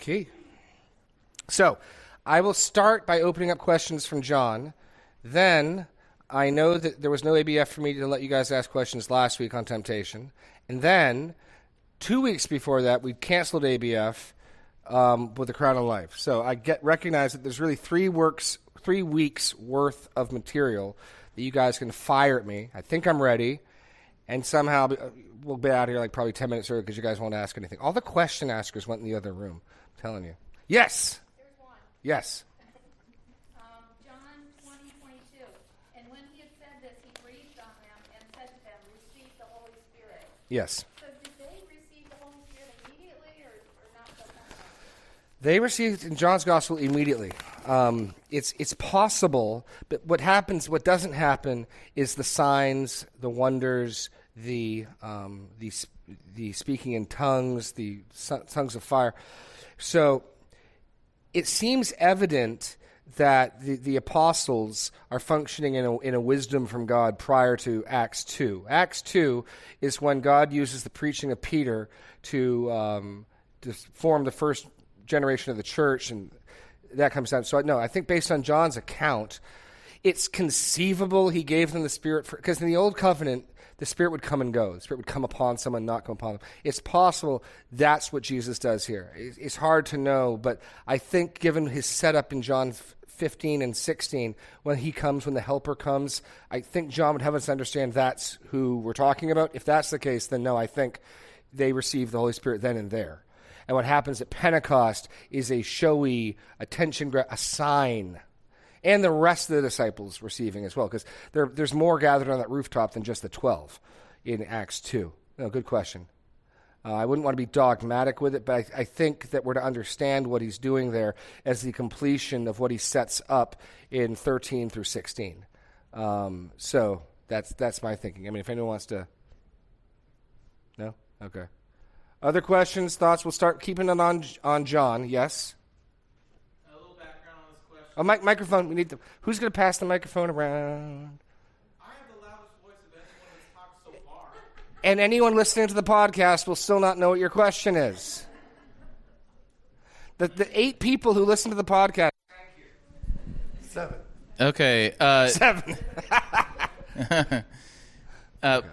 Okay. So I will start by opening up questions from John. Then I know that there was no ABF for me to let you guys ask questions last week on temptation. And then 2 weeks before that, we canceled ABF with the Crown of Life. So I recognize that there's really 3 weeks worth of material that you guys can fire at me. I think I'm ready. And somehow we'll be out here like probably 10 minutes early because you guys won't ask anything. All the question askers went in the other room. I'm telling you. Yes. There's one. Yes. John 20:22. And when he had said this, he breathed on them and said to them, receive the Holy Spirit. Yes. So did they receive the Holy Spirit immediately or not so much? They received in John's gospel immediately. It's possible, but what doesn't happen is the signs, the wonders, the speaking in tongues, the tongues of fire. So it seems evident that the apostles are functioning in a wisdom from God prior to Acts 2. Acts 2 is when God uses the preaching of Peter to form the first generation of the church, and that comes down. So no, I think based on John's account, it's conceivable he gave them the Spirit, because in the Old Covenant, the Spirit would come and go. The Spirit would come upon someone, not come upon them. It's possible that's what Jesus does here. It's hard to know, but I think given his setup in John 15 and 16, when the Helper comes, I think John would have us understand that's who we're talking about. If that's the case, then no, I think they receive the Holy Spirit then and there. And what happens at Pentecost is a showy, a sign. And the rest of the disciples receiving as well, because there's more gathered on that rooftop than just the 12 in Acts 2. No, good question. I wouldn't want to be dogmatic with it, but I think that we're to understand what he's doing there as the completion of what he sets up in 13 through 16. So that's my thinking. I mean, if anyone wants to... No? Okay. Other questions, thoughts? We'll start keeping it on John. Yes? A little background on this question. Oh, microphone. We need who's going to pass the microphone around? I have the loudest voice of anyone that's talked so far. And anyone listening to the podcast will still not know what your question is. The 8 people who listen to the podcast. Thank you. 7. Okay. 7.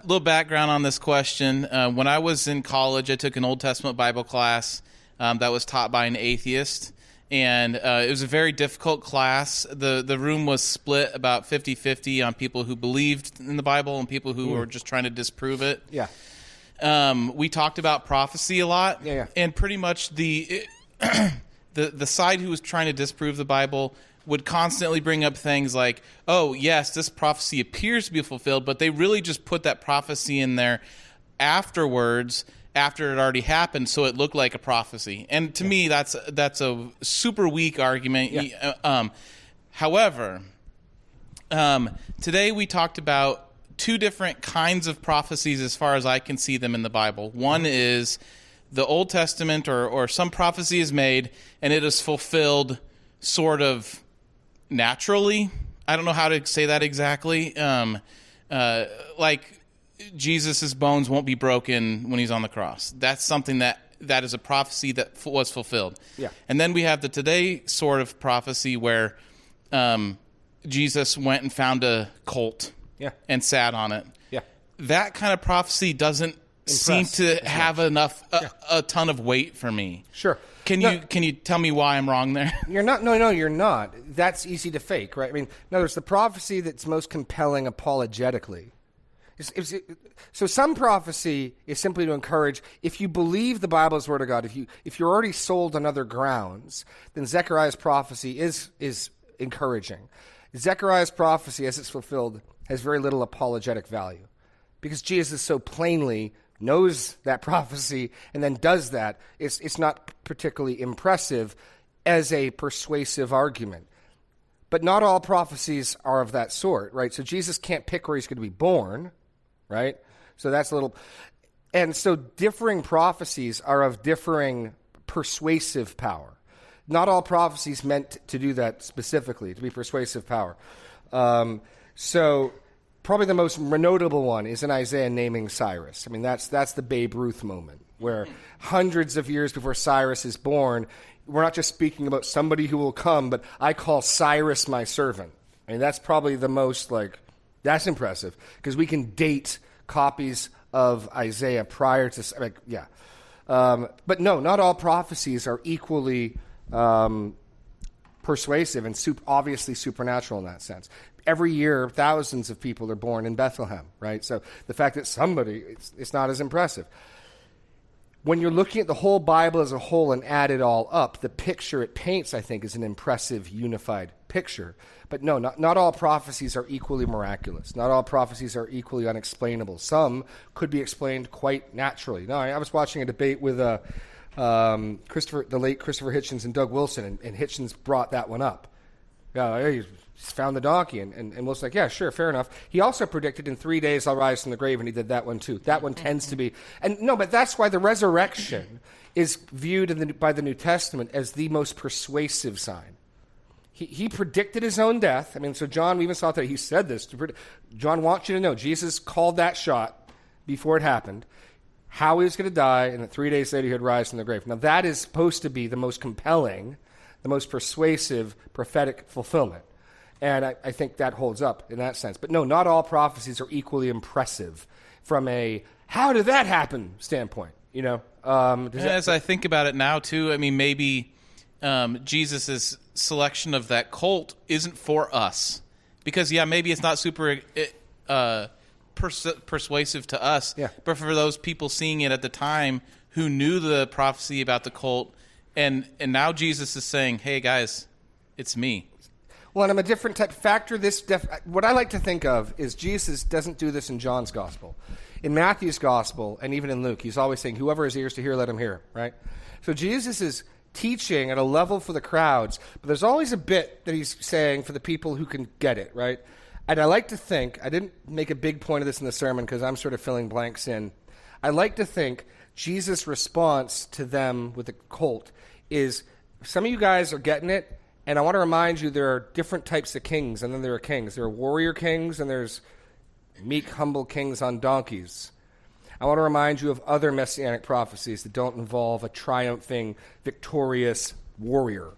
Little background on this question. When I was in college, I took an Old Testament Bible class that was taught by an atheist, and it was a very difficult class. The room was split about 50-50 on people who believed in the Bible and people who were just trying to disprove it. Yeah. We talked about prophecy a lot, Yeah. and pretty much the side who was trying to disprove the Bible would constantly bring up things like, oh, yes, this prophecy appears to be fulfilled, but they really just put that prophecy in there afterwards, after it already happened, so it looked like a prophecy. And to me, that's a super weak argument. Yeah. However, today we talked about 2 different kinds of prophecies as far as I can see them in the Bible. One is the Old Testament or some prophecy is made, and it is fulfilled sort of naturally. I don't know how to say that exactly. Like Jesus' bones won't be broken when he's on the cross. That's something that is a prophecy that was fulfilled. Yeah. And then we have the today sort of prophecy where Jesus went and found a colt and sat on it. Yeah. That kind of prophecy doesn't seem to have enough a ton of weight for me. Sure. Can you tell me why I'm wrong there? You're not. No, you're not. That's easy to fake, right? I mean, no, there's the prophecy that's most compelling apologetically. So some prophecy is simply to encourage, if you believe the Bible is the Word of God, if you're already sold on other grounds, then Zechariah's prophecy is encouraging. Zechariah's prophecy, as it's fulfilled, has very little apologetic value, because Jesus so plainly knows that prophecy and then does that. It's not particularly impressive as a persuasive argument. But not all prophecies are of that sort, right? So Jesus can't pick where he's going to be born, right? So that's a little... And so differing prophecies are of differing persuasive power. Not all prophecies meant to do that specifically, to be persuasive power. So probably the most notable one is in Isaiah naming Cyrus. I mean, that's the Babe Ruth moment, where hundreds of years before Cyrus is born, we're not just speaking about somebody who will come, but I call Cyrus my servant. I mean, that's probably the most, that's impressive, because we can date copies of Isaiah prior to, but no, not all prophecies are equally persuasive and obviously supernatural in that sense. Every year, thousands of people are born in Bethlehem, right? So the fact that it's not as impressive. When you're looking at the whole Bible as a whole and add it all up, the picture it paints, I think, is an impressive, unified picture. But no, not all prophecies are equally miraculous. Not all prophecies are equally unexplainable. Some could be explained quite naturally. No, I was watching a debate with the late Christopher Hitchens and Doug Wilson, and Hitchens brought that one up. Yeah, he found the donkey, and Wilson's like, yeah, sure, fair enough. He also predicted in 3 days I'll rise from the grave, and he did that one too. That one tends to be, but that's why the resurrection is viewed by the New Testament as the most persuasive sign. He predicted his own death. I mean, so John, we even saw that he said this. John wants you to know, Jesus called that shot before it happened, how he was going to die, and that 3 days later he would rise from the grave. Now, that is supposed to be the most compelling, the most persuasive prophetic fulfillment. And I think that holds up in that sense. But no, not all prophecies are equally impressive from a how did that happen standpoint. As I think about it now, too, I mean, maybe Jesus' selection of that colt isn't for us. Because, maybe it's not super persuasive to us. Yeah. But for those people seeing it at the time who knew the prophecy about the colt, and now Jesus is saying, hey, guys, it's me. Well, and I'm a different type factor. What I like to think of is Jesus doesn't do this in John's gospel. In Matthew's gospel, and even in Luke, he's always saying, whoever has ears to hear, let him hear, right? So Jesus is teaching at a level for the crowds, but there's always a bit that he's saying for the people who can get it, right? And I like to think, I didn't make a big point of this in the sermon because I'm sort of filling blanks in. I like to think Jesus' response to them with the colt is, some of you guys are getting it, and I want to remind you there are different types of kings, and then there are kings. There are warrior kings, and there's meek, humble kings on donkeys. I want to remind you of other messianic prophecies that don't involve a triumphing, victorious warrior.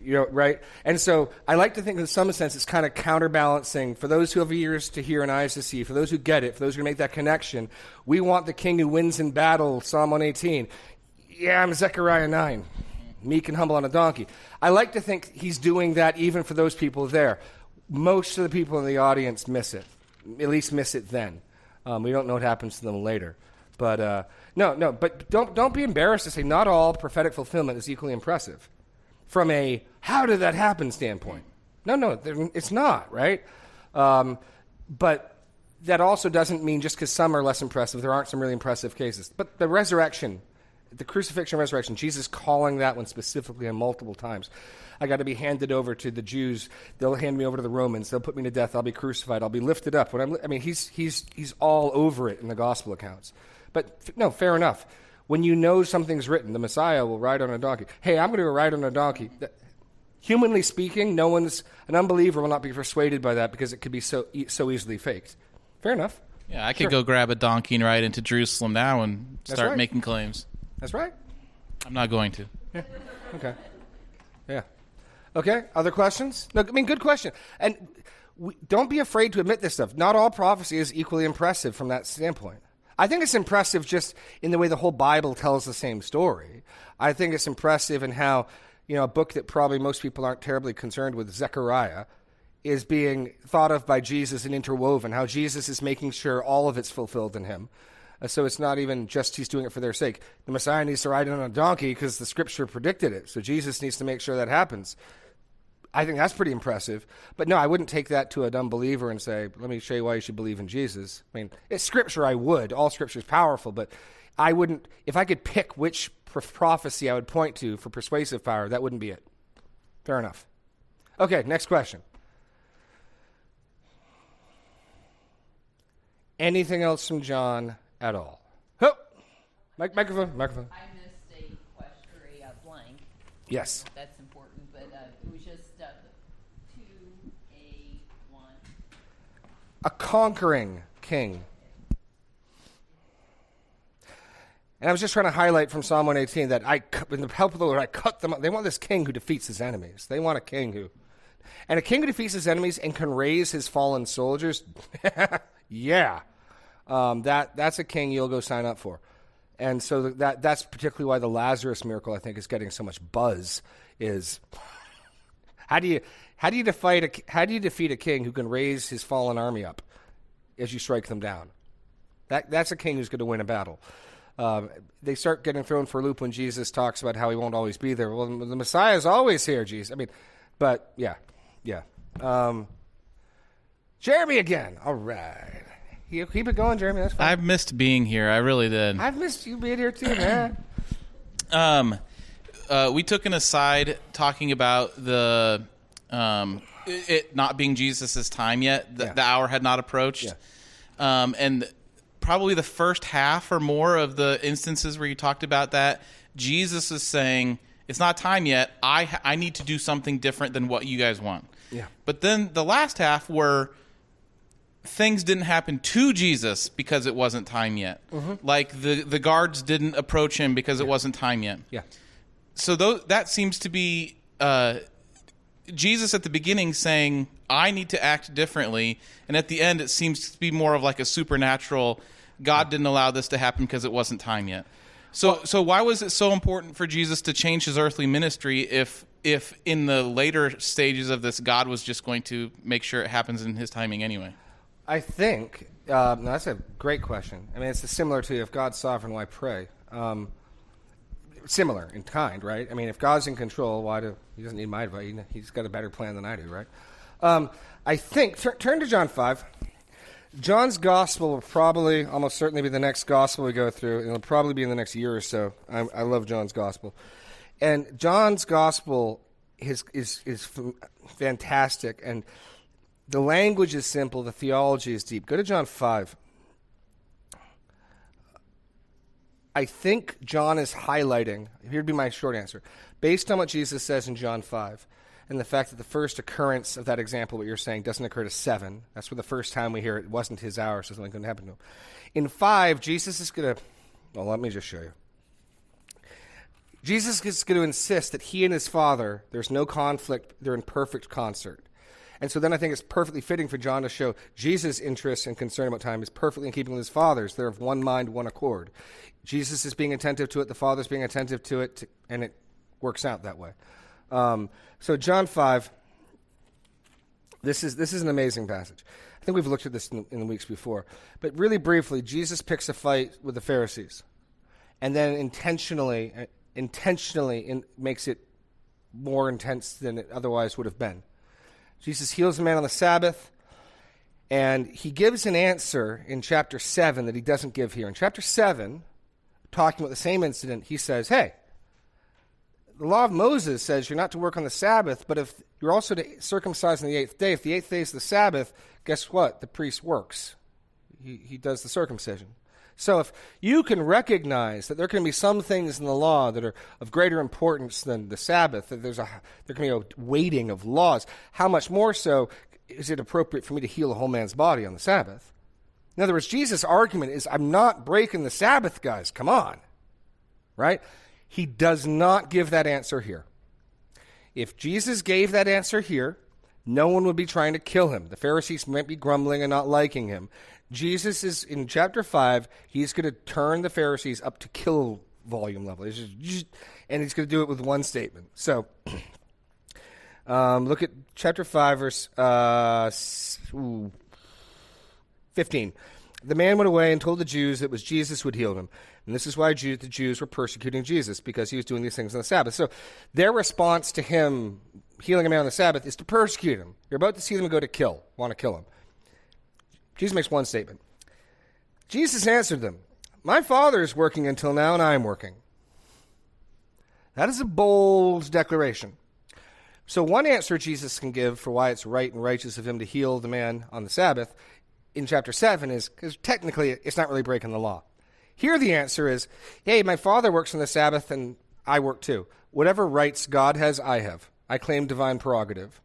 Right? And so I like to think in some sense it's kind of counterbalancing. For those who have ears to hear and eyes to see, for those who get it, for those who make that connection, we want the king who wins in battle, Psalm 118. Yeah, I'm Zechariah 9. Meek and humble on a donkey. I like to think he's doing that even for those people there. Most of the people in the audience miss it, at least miss it then. We don't know what happens to them later. But but don't be embarrassed to say not all prophetic fulfillment is equally impressive from a how did that happen standpoint. No, it's not, right? But that also doesn't mean just because some are less impressive, there aren't some really impressive cases. But the resurrection, the crucifixion and resurrection, Jesus calling that one specifically and multiple times. I got to be handed over to the Jews. They'll hand me over to the Romans. They'll put me to death. I'll be crucified. I'll be lifted up. He's all over it in the gospel accounts. But no, fair enough. When you know something's written, the Messiah will ride on a donkey. Hey, I'm going to ride on a donkey. Humanly speaking, an unbeliever will not be persuaded by that because it could be so easily faked. Fair enough. Yeah, I could go grab a donkey and ride into Jerusalem now and start making claims. That's right. I'm not going to. Yeah. Okay. Yeah. Okay. Other questions? No, good question. And don't be afraid to admit this stuff. Not all prophecy is equally impressive from that standpoint. I think it's impressive just in the way the whole Bible tells the same story. I think it's impressive in how, a book that probably most people aren't terribly concerned with, Zechariah, is being thought of by Jesus and interwoven, how Jesus is making sure all of it's fulfilled in him. So it's not even just he's doing it for their sake. The Messiah needs to ride on a donkey because the Scripture predicted it. So Jesus needs to make sure that happens. I think that's pretty impressive. But no, I wouldn't take that to an unbeliever and say, let me show you why you should believe in Jesus. I mean, it's Scripture, I would. All Scripture is powerful. But I wouldn't, if I could pick which prophecy I would point to for persuasive power, that wouldn't be it. Fair enough. Okay, next question. Anything else from John at all? Oh, microphone. I missed a question or a blank. Yes. That's important, but it was just 2A1. A conquering king. And I was just trying to highlight from Psalm 118 that in the help of the Lord, I cut them up. They want this king who defeats his enemies. They want a king who... And a king who defeats his enemies and can raise his fallen soldiers, yeah. That's a king you'll go sign up for. And so that's particularly why the Lazarus miracle, I think, is getting so much buzz, is how do you defeat a king who can raise his fallen army up as you strike them down? That's a king who's going to win a battle. They start getting thrown for a loop when Jesus talks about how he won't always be there. Well, the Messiah is always here, Jesus. I mean, but yeah. Jeremy again. All right. You keep it going, Jeremy. That's fine. I've missed being here. I really did. I've missed you being here too, man. We took an aside talking about the it not being Jesus' time yet. The hour had not approached. Yeah. And probably the first half or more of the instances where you talked about that, Jesus is saying, it's not time yet. I need to do something different than what you guys want. Yeah. But then the last half where things didn't happen to Jesus because it wasn't time yet. Mm-hmm. Like the guards didn't approach him because it wasn't time yet. Yeah. So that seems to be Jesus at the beginning saying, I need to act differently. And at the end, it seems to be more of like a supernatural, God didn't allow this to happen because it wasn't time yet. So why was it so important for Jesus to change his earthly ministry if in the later stages of this, God was just going to make sure it happens in his timing anyway? I think, no, that's a great question. I mean, it's similar to if God's sovereign, why pray? Similar in kind, right? I mean, if God's in control, he doesn't need my advice. He's got a better plan than I do, right? I think, turn to John 5. John's gospel will probably, almost certainly be the next gospel we go through. It'll probably be in the next year or so. I love John's gospel. And John's gospel is fantastic, and the language is simple, the theology is deep. Go to John 5. I think John is highlighting, here'd be my short answer, based on what Jesus says in John 5, and the fact that the first occurrence of that example, what you're saying, doesn't occur to 7. That's where the first time we hear it wasn't his hour, so something couldn't happen to him. In 5, Jesus is going to, well, let me just show you. Jesus is going to insist that he and his Father, there's no conflict, they're in perfect concert. And so then I think it's perfectly fitting for John to show Jesus' interest and concern about time is perfectly in keeping with his Father's. They're of one mind, one accord. Jesus is being attentive to it, the Father's being attentive to it, and it works out that way. So John 5, this is an amazing passage. I think we've looked at this in the weeks before. But really briefly, Jesus picks a fight with the Pharisees and then intentionally makes it more intense than it otherwise would have been. Jesus heals a man on the Sabbath, and he gives an answer in chapter 7 that he doesn't give here. In chapter 7, talking about the same incident, he says, hey, the law of Moses says you're not to work on the Sabbath, but if you're also to circumcise on the 8th day, if the 8th day is the Sabbath, guess what? The priest works. He does the circumcision. So if you can recognize that there can be some things in the law that are of greater importance than the Sabbath, that there can be a weighting of laws, how much more so is it appropriate for me to heal a whole man's body on the Sabbath? In other words, Jesus' argument is, I'm not breaking the Sabbath, guys. Come on. Right? He does not give that answer here. If Jesus gave that answer here, no one would be trying to kill him. The Pharisees might be grumbling and not liking him. Jesus is, in chapter 5, he's going to turn the Pharisees up to kill volume level. And he's going to do it with one statement. So, look at chapter 5, verse 15. The man went away and told the Jews that it was Jesus who had healed him. And this is why the Jews were persecuting Jesus, because he was doing these things on the Sabbath. So their response to him healing a man on the Sabbath is to persecute him. You're about to see them go to want to kill him. Jesus makes one statement. Jesus answered them, my Father is working until now, and I am working. That is a bold declaration. So one answer Jesus can give for why it's right and righteous of him to heal the man on the Sabbath in chapter 7 is because technically it's not really breaking the law. Here the answer is, hey, my Father works on the Sabbath and I work too. Whatever rights God has, I have. I claim divine prerogative.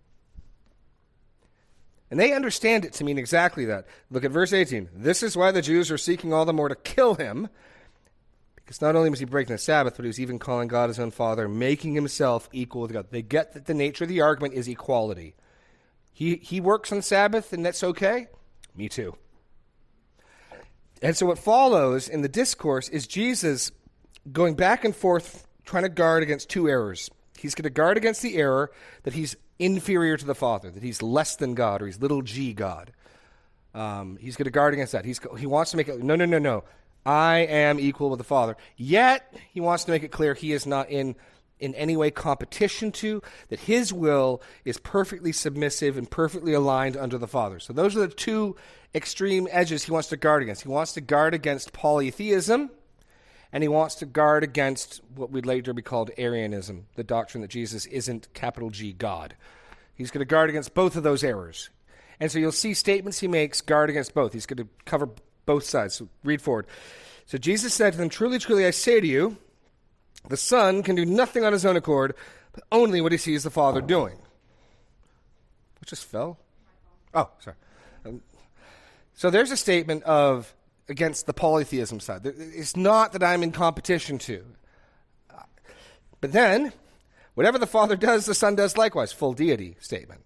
And they understand it to mean exactly that. Look at verse 18. This is why the Jews are seeking all the more to kill him, Because not only was he breaking the Sabbath, but he was even calling God his own Father, making himself equal with God. They get that the nature of the argument is equality. He works on Sabbath, and that's okay? Me too. And so what follows in the discourse is Jesus going back and forth, trying to guard against two errors. He's going to guard against the error that he's inferior to the Father, that he's less than God, or he's little g God. He's going to guard against that. He wants to make it, no. I am equal with the Father. Yet, he wants to make it clear he is not in any way competition to, that his will is perfectly submissive and perfectly aligned under the Father. So those are the two extreme edges he wants to guard against. He wants to guard against polytheism, and he wants to guard against what would later be called Arianism, the doctrine that Jesus isn't capital G God. He's going to guard against both of those errors. And so you'll see statements he makes guard against both. He's going to cover both sides. So read forward. So Jesus said to them, "Truly, truly, I say to you, the Son can do nothing on his own accord, but only what he sees the Father doing." What just fell? Oh, sorry. So there's a statement of against the polytheism side. It's not that I'm in competition to. But then, whatever the Father does, the Son does likewise. Full deity statement.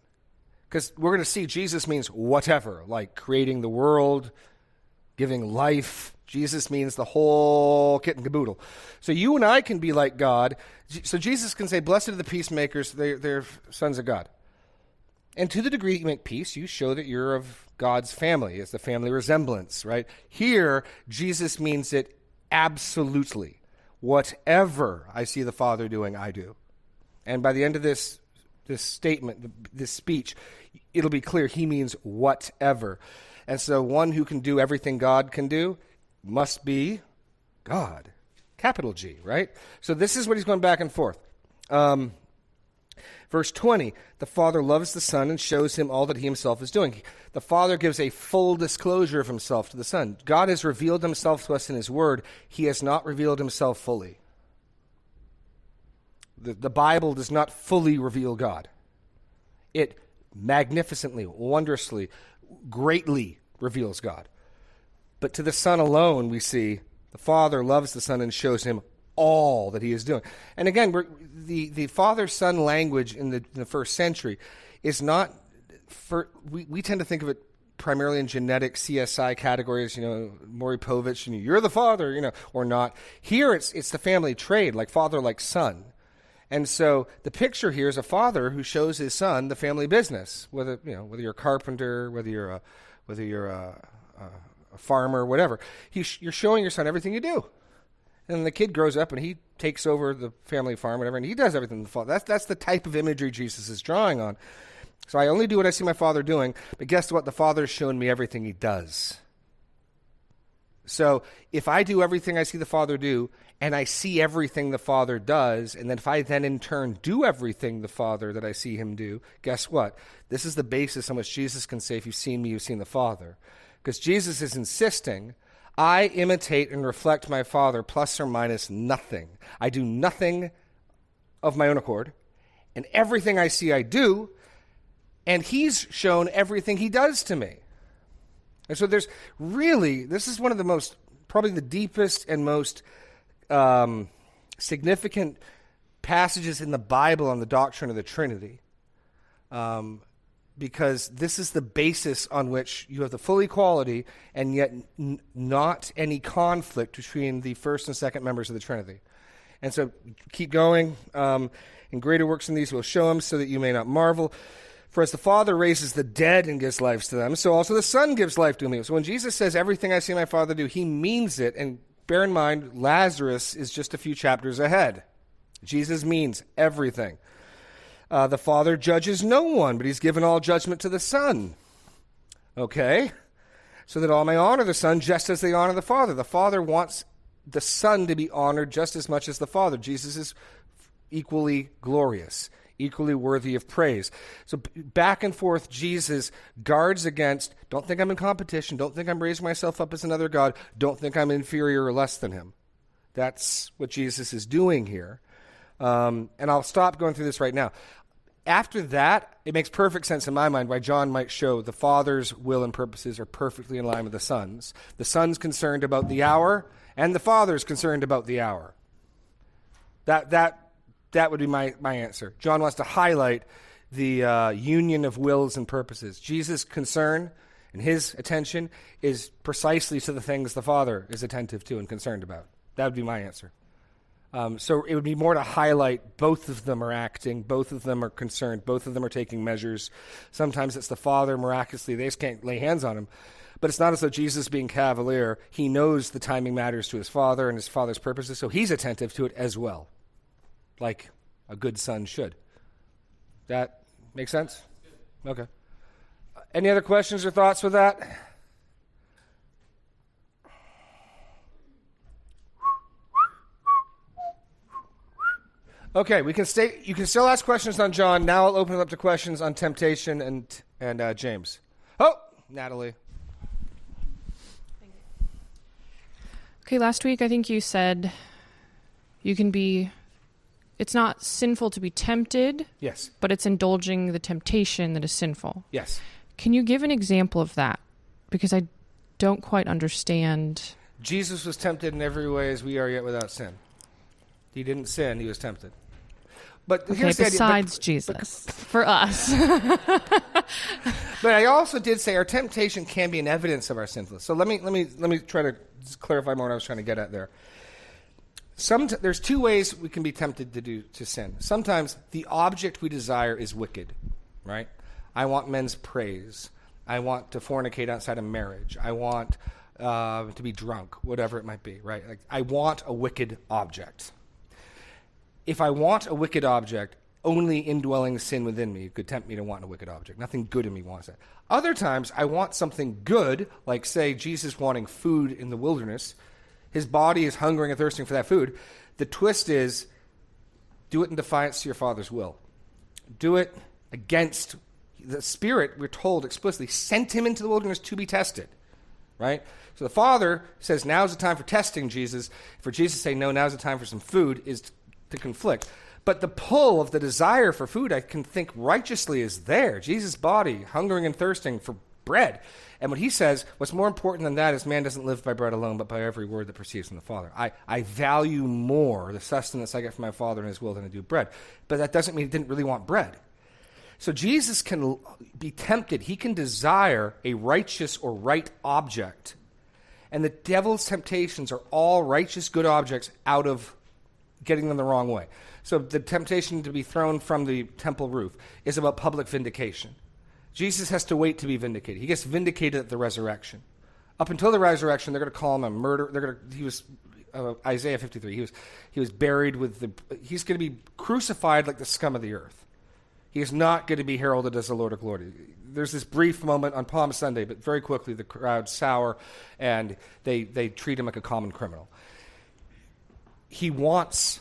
Because we're going to see Jesus means whatever, like creating the world, giving life. Jesus means the whole kit and caboodle. So you and I can be like God. So Jesus can say, "Blessed are the peacemakers, they're sons of God." And to the degree you make peace, you show that you're of God's family. It's the family resemblance, right? Here, Jesus means it absolutely. Whatever I see the Father doing, I do. And by the end of this statement, this speech, it'll be clear he means whatever. And so one who can do everything God can do must be God. Capital G, right? So this is what he's going back and forth. Verse 20, the Father loves the Son and shows him all that he himself is doing. The Father gives a full disclosure of himself to the Son. God has revealed himself to us in his word. He has not revealed himself fully. The Bible does not fully reveal God. It magnificently, wondrously, greatly reveals God. But to the Son alone, we see the Father loves the Son and shows him all that he is doing. And again, the Father-Son language in the first century is not, we tend to think of it primarily in genetic CSI categories, Maury Povich, you're the Father, or not. Here it's the family trade, like father, like son. And so the picture here is a father who shows his son the family business, whether you're a carpenter, whether you're a farmer, whatever. You're showing your son everything you do. And the kid grows up and he takes over the family farm, whatever, and he does everything. That's the type of imagery Jesus is drawing on. So I only do what I see my Father doing, but guess what? The Father's shown me everything he does. So if I do everything I see the Father do, and I see everything the Father does, and then if I then in turn do everything the Father that I see him do, guess what? This is the basis on which Jesus can say, if you've seen me, you've seen the Father. Because Jesus is insisting, I imitate and reflect my Father plus or minus nothing. I do nothing of my own accord, and everything I see I do, and he's shown everything he does to me. And so this is one of the most, probably the deepest and most significant passages in the Bible on the doctrine of the Trinity. Because this is the basis on which you have the full equality and yet not any conflict between the first and second members of the Trinity. And so keep going. And greater works than these will show him so that you may not marvel. For as the Father raises the dead and gives life to them, so also the Son gives life to me. So when Jesus says everything I see my Father do, he means it. And bear in mind, Lazarus is just a few chapters ahead. Jesus means everything. The Father judges no one, but he's given all judgment to the Son. Okay? So that all may honor the Son just as they honor the Father. The Father wants the Son to be honored just as much as the Father. Jesus is equally glorious, equally worthy of praise. So back and forth, Jesus guards against, don't think I'm in competition, don't think I'm raising myself up as another God, don't think I'm inferior or less than him. That's what Jesus is doing here. And I'll stop going through this right now. after that, it makes perfect sense in my mind why John might show the Father's will and purposes are perfectly in line with the Son's. The Son's concerned about the hour, and the Father's concerned about the hour. That would be my answer. John wants to highlight the union of wills and purposes. Jesus' concern and his attention is precisely to the things the Father is attentive to and concerned about. That would be my answer. So it would be more to highlight both of them are acting, both of them are concerned, both of them are taking measures. Sometimes it's the Father miraculously, they just can't lay hands on him. But it's not as though Jesus being cavalier, he knows the timing matters to his Father and his Father's purposes, so he's attentive to it as well, like a good son should. That make sense? Okay. Any other questions or thoughts with that? Okay, we can stay. You can still ask questions on John. Now I'll open it up to questions on temptation and James. Oh, Natalie. Okay, last week I think you said it's not sinful to be tempted. Yes. But it's indulging the temptation that is sinful. Yes. Can you give an example of that? Because I don't quite understand. Jesus was tempted in every way as we are yet without sin. He didn't sin, he was tempted. But Okay, here's the idea. besides Jesus, for us. But I also did say our temptation can be an evidence of our sinfulness. So let me try to clarify more what I was trying to get at there. There's two ways we can be tempted to sin. Sometimes the object we desire is wicked, right? I want men's praise. I want to fornicate outside of marriage. I want to be drunk, whatever it might be, right? Like, I want a wicked object. If I want a wicked object, only indwelling sin within me could tempt me to want a wicked object. Nothing good in me wants it. Other times, I want something good, like, say, Jesus wanting food in the wilderness. His body is hungering and thirsting for that food. The twist is, do it in defiance to your Father's will. Do it against the Spirit, we're told explicitly, sent him into the wilderness to be tested, right? So the Father says, now's the time for testing Jesus. For Jesus to say, no, now's the time for some food is to conflict. But the pull of the desire for food, I can think righteously, is there. Jesus' body, hungering and thirsting for bread. And what he says, what's more important than that is man doesn't live by bread alone, but by every word that proceeds from the Father. I value more the sustenance I get from my Father and his will than I do bread. But that doesn't mean he didn't really want bread. So Jesus can be tempted. He can desire a righteous or right object. And the devil's temptations are all righteous, good objects out of getting them the wrong way. So the temptation to be thrown from the temple roof is about public vindication. Jesus has to wait to be vindicated. He gets vindicated at the resurrection. Up until the resurrection, they're going to call him a murderer. He was Isaiah 53. He was buried with he's going to be crucified like the scum of the earth. He is not going to be heralded as the Lord of glory. There's this brief moment on Palm Sunday, but very quickly the crowd sour and they treat him like a common criminal. He wants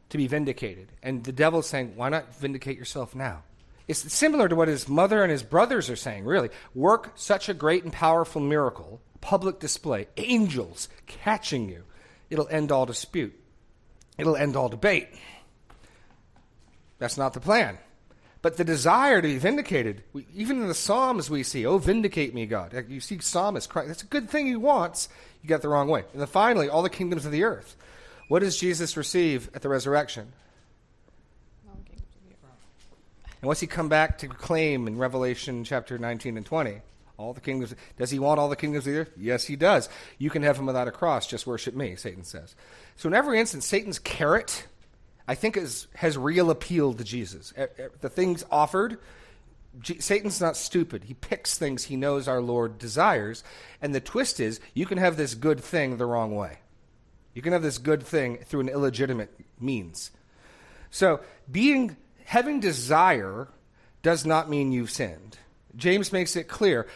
to be vindicated. And the devil's saying, why not vindicate yourself now? It's similar to what his mother and his brothers are saying, really. Work such a great and powerful miracle, public display, angels catching you. It'll end all dispute. It'll end all debate. That's not the plan. But the desire to be vindicated, even in the Psalms we see, oh, vindicate me, God. You see psalmists crying. That's a good thing he wants. You got it the wrong way. And then finally, all the kingdoms of the earth. What does Jesus receive at the resurrection? And what's he come back to claim in Revelation chapter 19 and 20? All the kingdoms. Does he want all the kingdoms of the earth? Yes, he does. You can have them without a cross. Just worship me, Satan says. So in every instance, Satan's carrot, I think, has real appeal to Jesus. The things offered, Satan's not stupid. He picks things he knows our Lord desires. And the twist is, you can have this good thing the wrong way. You can have this good thing through an illegitimate means. So having desire does not mean you've sinned. James makes it clear.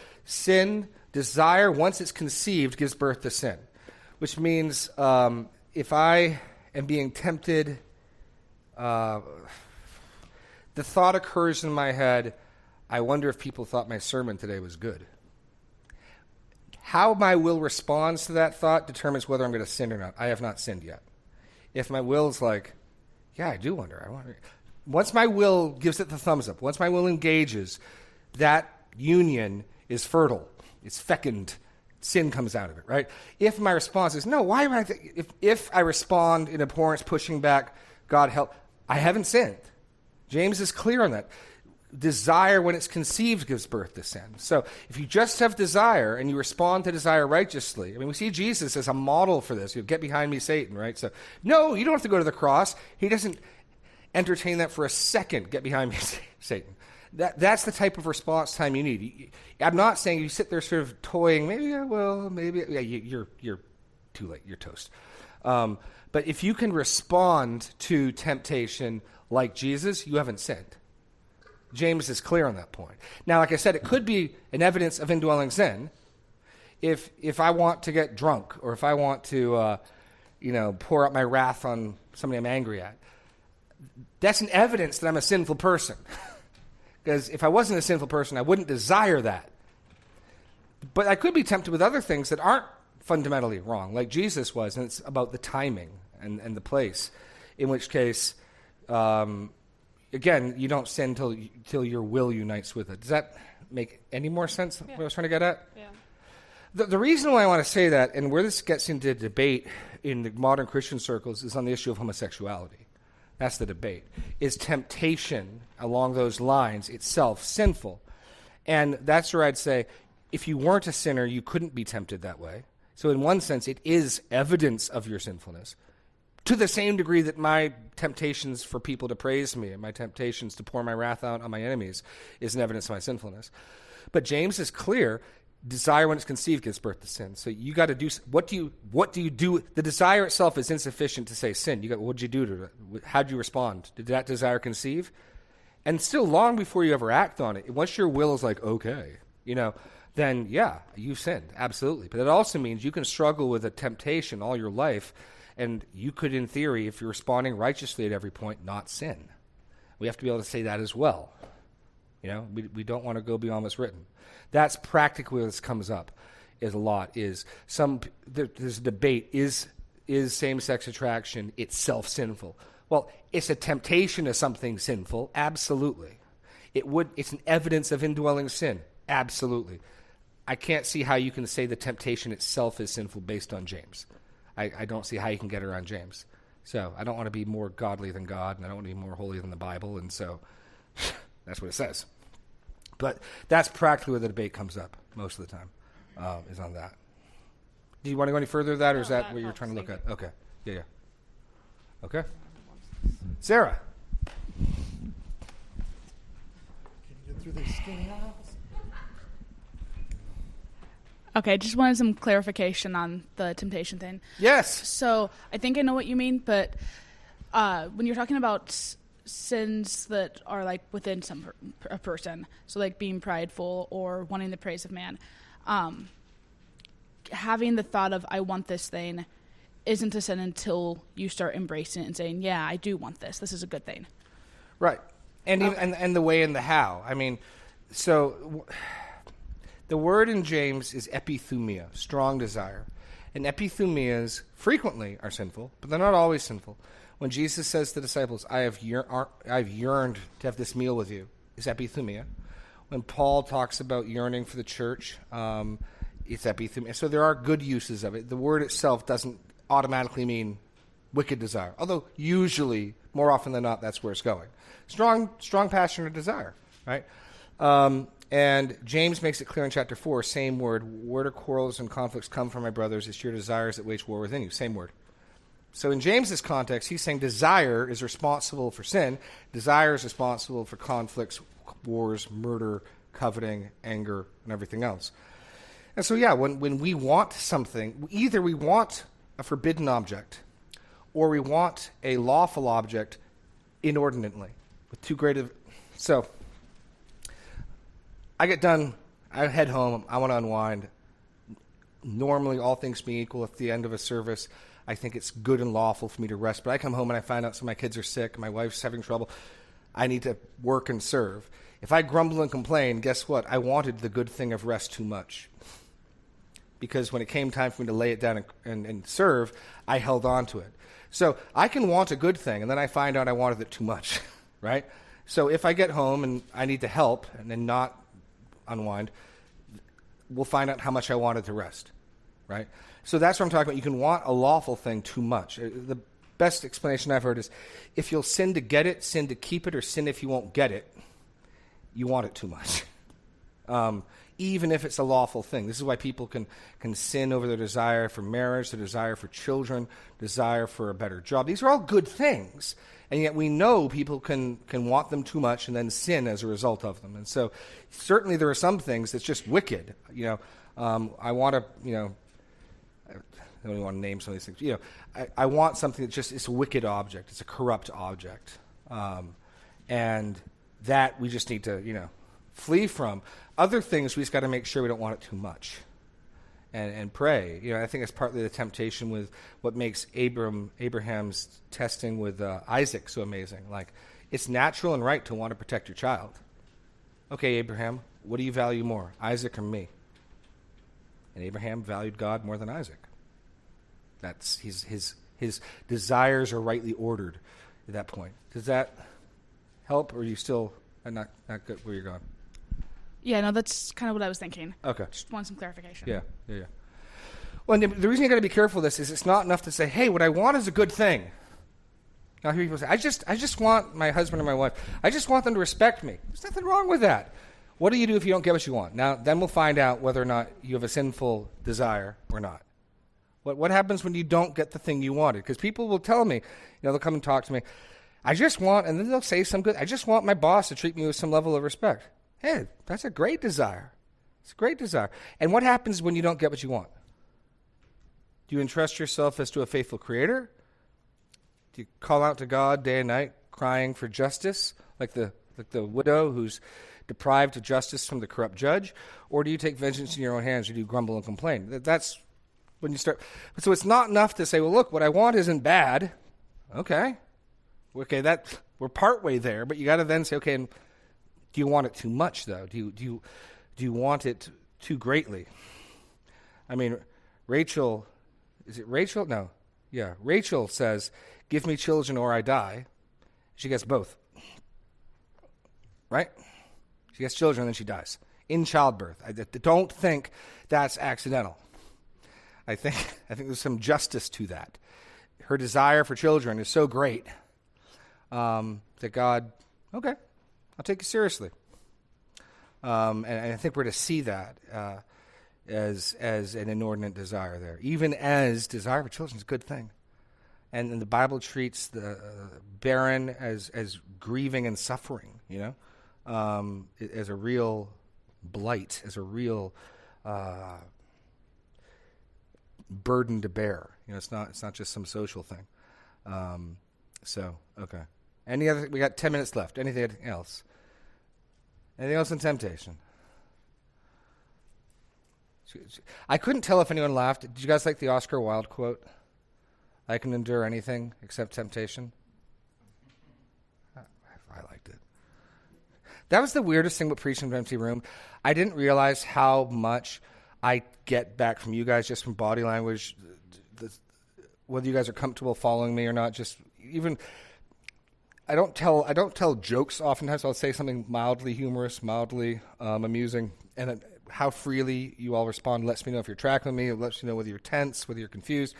Desire, once it's conceived, gives birth to sin. Which means if I am being tempted, the thought occurs in my head, I wonder if people thought my sermon today was good. How my will responds to that thought determines whether I'm going to sin or not. I have not sinned yet. If my will is like, yeah, I do wonder. once my will gives it the thumbs up, once my will engages, that union is fertile. It's fecund. Sin comes out of it, right? If my response is, no, why would if I respond in abhorrence, pushing back, God help, I haven't sinned. James is clear on that. Desire, when it's conceived, gives birth to sin. So if you just have desire and you respond to desire righteously, I mean, we see Jesus as a model for this. You get behind me, Satan, right? So, no, you don't have to go to the cross. He doesn't entertain that for a second. Get behind me, Satan. That's the type of response time you need. I'm not saying you sit there sort of toying, maybe I will, maybe, yeah, you're too late, you're toast. But if you can respond to temptation like Jesus, you haven't sinned. James is clear on that point. Now, like I said, it could be an evidence of indwelling sin if I want to get drunk or if I want to, pour out my wrath on somebody I'm angry at. That's an evidence that I'm a sinful person. Because if I wasn't a sinful person, I wouldn't desire that. But I could be tempted with other things that aren't fundamentally wrong, like Jesus was, and it's about the timing and the place. In which case, again, you don't sin till your will unites with it. Does that make any more sense? What I was trying to get at? Yeah. The reason why I want to say that, and where this gets into debate in the modern Christian circles, is on the issue of homosexuality. That's the debate. Is temptation along those lines itself sinful? And that's where I'd say, if you weren't a sinner, you couldn't be tempted that way. So in one sense, it is evidence of your sinfulness. To the same degree that my temptations for people to praise me and my temptations to pour my wrath out on my enemies is an evidence of my sinfulness. But James is clear, desire when it's conceived gives birth to sin. So you got to do, what do you do? The desire itself is insufficient to say sin. What did you do to it? How did you respond? Did that desire conceive? And still long before you ever act on it, once your will is like, okay, then yeah, you sinned, absolutely. But it also means you can struggle with a temptation all your life, and you could, in theory, if you're responding righteously at every point, not sin. We have to be able to say that as well. We don't want to go beyond what's written. That's practically where this comes up is a lot. There's a debate, is same-sex attraction itself sinful? Well, it's a temptation to something sinful, absolutely. It's an evidence of indwelling sin, absolutely. I can't see how you can say the temptation itself is sinful based on James. I don't see how you can get around James. So I don't want to be more godly than God, and I don't want to be more holy than the Bible, and so that's what it says. But that's practically where the debate comes up most of the time, is on that. Do you want to go any further with that, or is that what you're trying to look at? Okay. Yeah. Okay. Sarah. Can you get through these skinny aisles? Okay, just wanted some clarification on the temptation thing. Yes. So I think I know what you mean, but when you're talking about sins that are like within a person, so like being prideful or wanting the praise of man, having the thought of I want this thing isn't a sin until you start embracing it and saying, yeah, I do want this. This is a good thing. Right. And the way and the how. I mean, so the word in James is epithumia, strong desire. And epithumias frequently are sinful, but they're not always sinful. When Jesus says to the disciples, I've yearned to have this meal with you, is epithumia. When Paul talks about yearning for the church, it's epithumia. So there are good uses of it. The word itself doesn't automatically mean wicked desire, although usually, more often than not, that's where it's going. Strong passion or desire, right? And James makes it clear in chapter 4, same word, where do quarrels and conflicts come from, my brothers? It's your desires that wage war within you, same word. So in James's context, he's saying desire is responsible for sin. Desire is responsible for conflicts, wars, murder, coveting, anger, and everything else. And so, when we want something, either we want a forbidden object or we want a lawful object inordinately with too great of... So, I get done, I head home, I want to unwind. Normally, all things being equal, at the end of a service, I think it's good and lawful for me to rest. But I come home and I find out some of my kids are sick, my wife's having trouble. I need to work and serve. If I grumble and complain, guess what? I wanted the good thing of rest too much. Because when it came time for me to lay it down and serve, I held on to it. So I can want a good thing, and then I find out I wanted it too much, right? So if I get home and I need to help and then not unwind, we'll find out how much I wanted to rest, right? So that's what I'm talking about. You can want a lawful thing too much. The best explanation I've heard is if you'll sin to get it, sin to keep it, or sin if you won't get it, you want it too much. Even if it's a lawful thing. This is why people can sin over their desire for marriage, their desire for children, desire for a better job. These are all good things, and yet we know people can want them too much and then sin as a result of them. And so certainly there are some things that's just wicked. I want to, I don't even want to name some of these things. I want something that just is a wicked object. It's a corrupt object. And that we just need to, flee from. Other things we just got to make sure we don't want it too much, and pray. I think it's partly the temptation with what makes Abraham's testing with Isaac so amazing. Like, it's natural and right to want to protect your child. Okay, Abraham, what do you value more, Isaac or me? And Abraham valued God more than Isaac. That's his desires are rightly ordered at that point. Does that help, or are you still not good where you're going? Yeah, no, that's kind of what I was thinking. Okay. Just want some clarification. Yeah. Well, and the reason you got to be careful with this is it's not enough to say, "Hey, what I want is a good thing." Now, I hear people say, "I just want my husband or my wife. I just want them to respect me." There's nothing wrong with that. What do you do if you don't get what you want? Now, then we'll find out whether or not you have a sinful desire or not. What happens when you don't get the thing you wanted? Because people will tell me, they'll come and talk to me. I just want, and then they'll say some good. I just want my boss to treat me with some level of respect. Hey, that's a great desire. It's a great desire. And what happens when you don't get what you want? Do you entrust yourself as to a faithful creator? Do you call out to God day and night, crying for justice, like the widow who's deprived of justice from the corrupt judge? Or do you take vengeance in your own hands, or do you grumble and complain? That's when you start. So it's not enough to say, well, look, what I want isn't bad. Okay, that we're partway there, but you got to then say, okay, and do you want it too much, though? Do you want it too greatly? I mean, Rachel, is it Rachel? No. Yeah, Rachel says, give me children or I die. She gets both. Right? She gets children, then she dies. In childbirth. I don't think that's accidental. I think there's some justice to that. Her desire for children is so great that God, okay, I'll take you seriously. And I think we're to see that as an inordinate desire there, even as desire for children is a good thing. And the Bible treats the barren as grieving and suffering, as a real blight, as a real burden to bear. It's not just some social thing. Okay. Any other? We got 10 minutes left. Anything else? Anything else in temptation? I couldn't tell if anyone laughed. Did you guys like the Oscar Wilde quote? I can endure anything except temptation. I liked it. That was the weirdest thing with preaching in an empty room. I didn't realize how much I get back from you guys just from body language, whether you guys are comfortable following me or not. Just even, I don't tell jokes oftentimes. I'll say something mildly humorous, mildly amusing, and how freely you all respond lets me know if you're tracking with me. It lets me know whether you're tense, whether you're confused.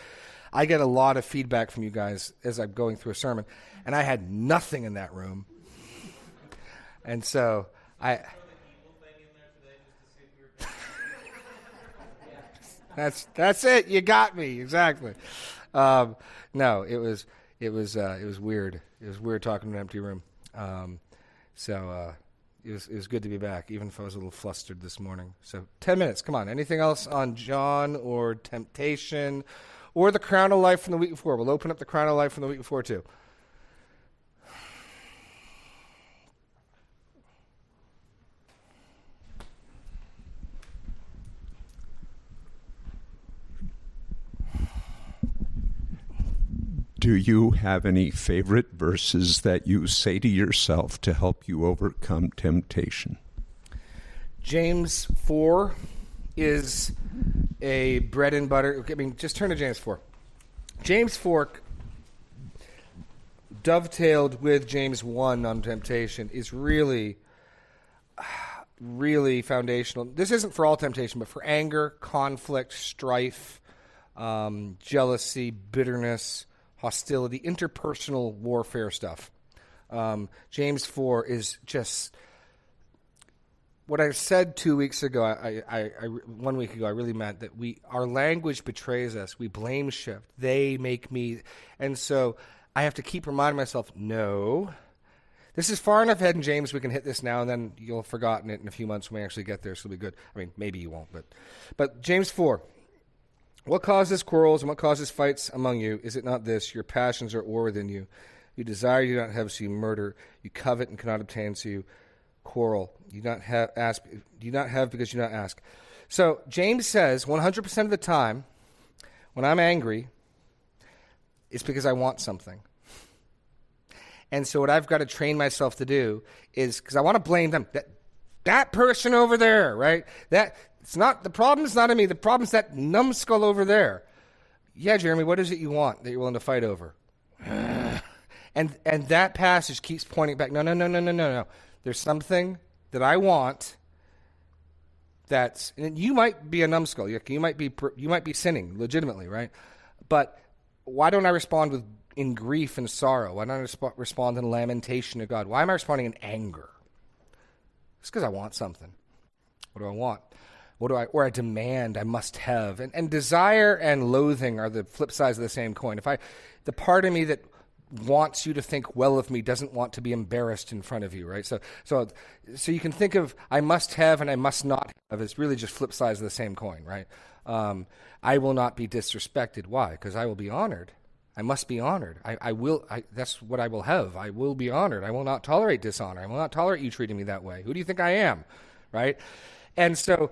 I get a lot of feedback from you guys as I'm going through a sermon, and I had nothing in that room, and so That's it. You got me exactly. No, it was weird. It was weird talking in an empty room. It was good to be back, even if I was a little flustered this morning. So 10 minutes. Come on. Anything else on John or temptation or the crown of life from the week before? We'll open up the crown of life from the week before too. Do you have any favorite verses that you say to yourself to help you overcome temptation? James 4 is a bread and butter. I mean, just turn to James 4. James 4 dovetailed with James 1 on temptation is really, really foundational. This isn't for all temptation, but for anger, conflict, strife, jealousy, bitterness, hostility, interpersonal warfare stuff. James 4 is just what I said 2 weeks ago. 1 week ago, I really meant that our language betrays us. We blame shift. They make me, and so I have to keep reminding myself, no, this is far enough ahead in James. We can hit this now, and then you'll have forgotten it in a few months when we actually get there. So it'll be good. I mean, maybe you won't, but James 4. What causes quarrels and what causes fights among you? Is it not this? Your passions are at war within you. You desire, you do not have, so you murder. You covet and cannot obtain, so you quarrel. You do not have because you do not ask. So James says 100% of the time, when I'm angry, it's because I want something. And so what I've got to train myself to do is, because I want to blame them, that person over there, right? It's not, the problem's not in me. The problem's that numbskull over there. Yeah, Jeremy, what is it you want that you're willing to fight over? And that passage keeps pointing back. No. There's something that I want and you might be a numbskull. You might be sinning legitimately, right? But why don't I respond in grief and sorrow? Why don't I respond in lamentation to God? Why am I responding in anger? It's because I want something. What do I want? Or I demand, I must have. And desire and loathing are the flip sides of the same coin. The part of me that wants you to think well of me doesn't want to be embarrassed in front of you, right? So you can think of I must have and I must not have. It's really just flip sides of the same coin, right? I will not be disrespected. Why? Because I will be honored. I must be honored. That's what I will have. I will be honored. I will not tolerate dishonor. I will not tolerate you treating me that way. Who do you think I am, right? And so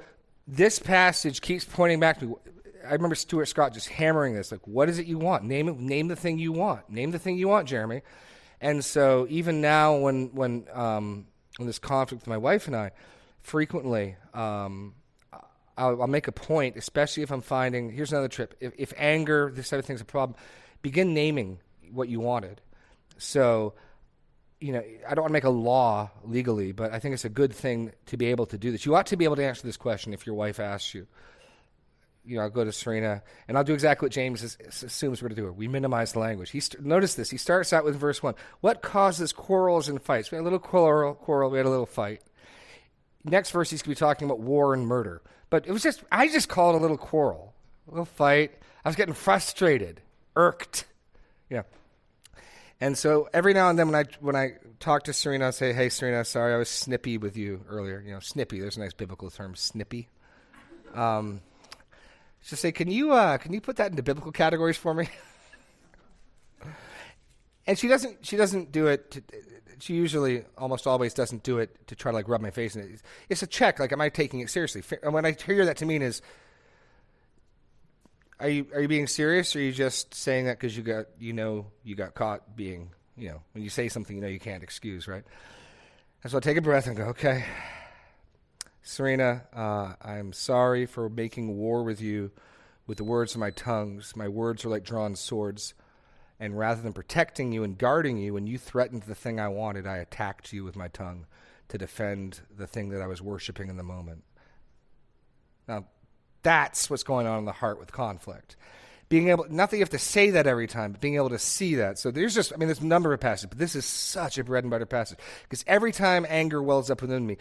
this passage keeps pointing back to me. I remember Stuart Scott just hammering this, like, what is it you want? Name the thing you want. Name the thing you want, Jeremy. And so even now when this conflict with my wife and I, frequently I'll make a point, especially if I'm finding, here's another trip, if anger, this type of thing is a problem, begin naming what you wanted. So, I don't want to make a law legally, but I think it's a good thing to be able to do this. You ought to be able to answer this question if your wife asks you. I'll go to Serena, and I'll do exactly what James assumes we're going to do. We minimize the language. Notice this. He starts out with verse 1. What causes quarrels and fights? We had a little quarrel. We had a little fight. Next verse, he's going to be talking about war and murder. But I just call it a little quarrel, a little fight. I was getting frustrated, irked. And so every now and then when I talk to Serena, I say, hey, Serena, sorry, I was snippy with you earlier. Snippy, there's a nice biblical term, snippy. Just say, can you put that into biblical categories for me? And she doesn't do it. She usually, almost always, doesn't do it to try to rub my face in it. It's a check. Am I taking it seriously? And when I hear that to mean is, are you being serious, or are you just saying that because you got caught being, when you say something you can't excuse, right? And so I take a breath and go, okay. Serena, I'm sorry for making war with you with the words of my tongues. My words are like drawn swords. And rather than protecting you and guarding you, when you threatened the thing I wanted, I attacked you with my tongue to defend the thing that I was worshiping in the moment. Now, that's what's going on in the heart with conflict. Being able, not that you have to say that every time, but being able to see that. So there's a number of passages, but this is such a bread and butter passage. Because every time anger wells up within me,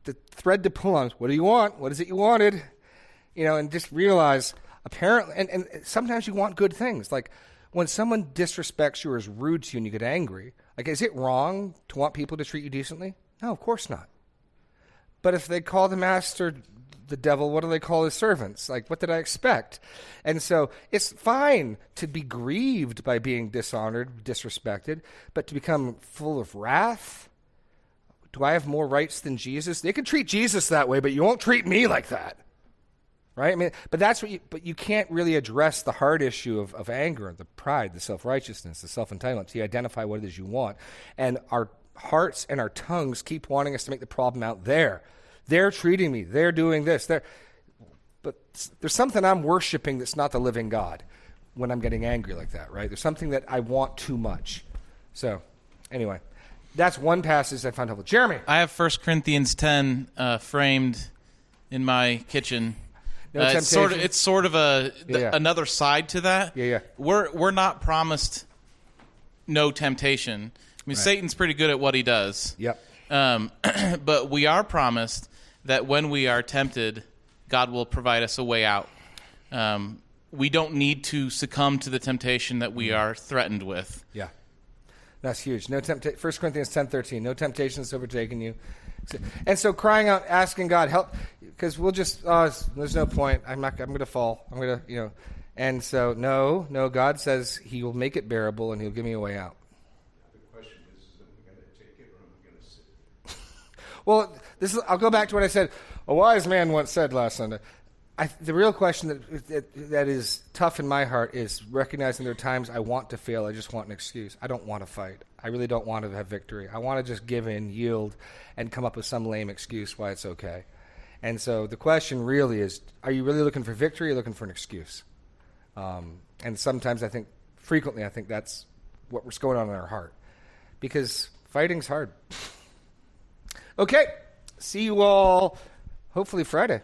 the thread to pull on is, what do you want? What is it you wanted? And just realize, apparently, and sometimes you want good things. Like when someone disrespects you or is rude to you and you get angry, is it wrong to want people to treat you decently? No, of course not. But if they call the master the devil, what do they call his servants? What did I expect? And so it's fine to be grieved by being dishonored, disrespected, but to become full of wrath? Do I have more rights than Jesus? They can treat Jesus that way, but you won't treat me like that. Right? But you can't really address the hard issue of anger, the pride, the self-righteousness, the self-entitlement, until you identify what it is you want. And our hearts and our tongues keep wanting us to make the problem out there. They're treating me. They're doing this. But there's something I'm worshiping that's not the living God when I'm getting angry like that, right? There's something that I want too much. So, anyway, that's one passage I found helpful. Jeremy. I have 1 Corinthians 10 framed in my kitchen. No it's sort of another side to that. Yeah. We're not promised no temptation. I mean, Satan's pretty good at what he does. Yep. But we are promised that when we are tempted, God will provide us a way out. We don't need to succumb to the temptation that we are threatened with. Yeah. That's huge. 1 Corinthians 10:13. No temptation has overtaken you. And so crying out, asking God, help, because we'll just, there's no point. I'm going to fall. I'm going to, And so, no, God says he will make it bearable and he'll give me a way out. The question is am I going to take it or am I going to sit? Well, I'll go back to what I said. A wise man once said last Sunday. The real question that is tough in my heart is recognizing there are times I want to fail. I just want an excuse. I don't want to fight. I really don't want to have victory. I want to just give in, yield, and come up with some lame excuse why it's okay. And so the question really is, are you really looking for victory or looking for an excuse? And sometimes frequently I think that's what's going on in our heart. Because fighting's hard. Okay, see you all hopefully Friday.